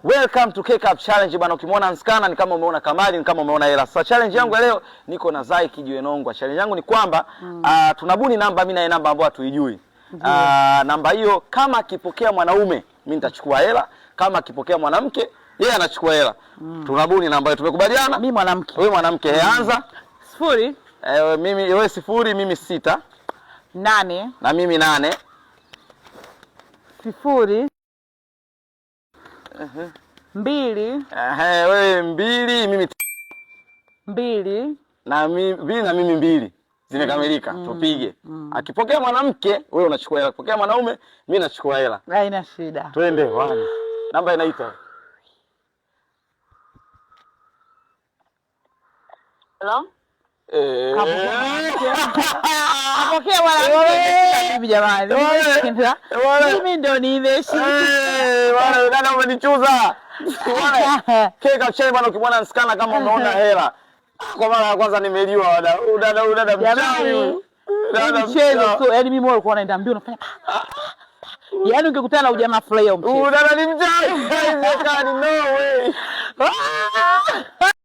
Welcome to Cake Up Challenge bwana. Ukimwona Nskana ni kama umeona Kamali, ni kama umeona hela. Sasa challenge yangu leo niko na Zai Kijiwe Nongwa. Challenge yangu ni kwamba tunabuni namba, mimi na namba ambayo hatuijui. Namba hiyo kama akipokea mwanaume mimi nitachukua hela, kama akipokea mwanamke yeye anachukua hela. Tunabuni namba hiyo, tumekubaliana? Mimi mwanamke. Wewe mwanamke, anza. 0. Wewe 0, mimi 6. 8. Na mimi 8. 0. 2. Wewe 2, mimi 2. na mimi 2. Zimekamilika. Tupige. Akipokea mwanamke wewe unachukua hela, akipokea mwanaume mimi nachukua hela. Haina shida. Twende bwana. Namba inaita. Hello? Apokea mwanamke. Bibi jamani. Mimi ndo nimeshinda. Bwana dada umenichuza. Bwana Cake Up Challenge bwana, ukimwona Nskana kama umeona hela. Kwa mara ya kwanza nimeliwa dada mchawi. Dada mchezo tu, yaani mimi ulikuwa unaenda mbio unafanya. Yaani ungekutana na ujamaa fulani mchezo. Dada ni mchawi. No way.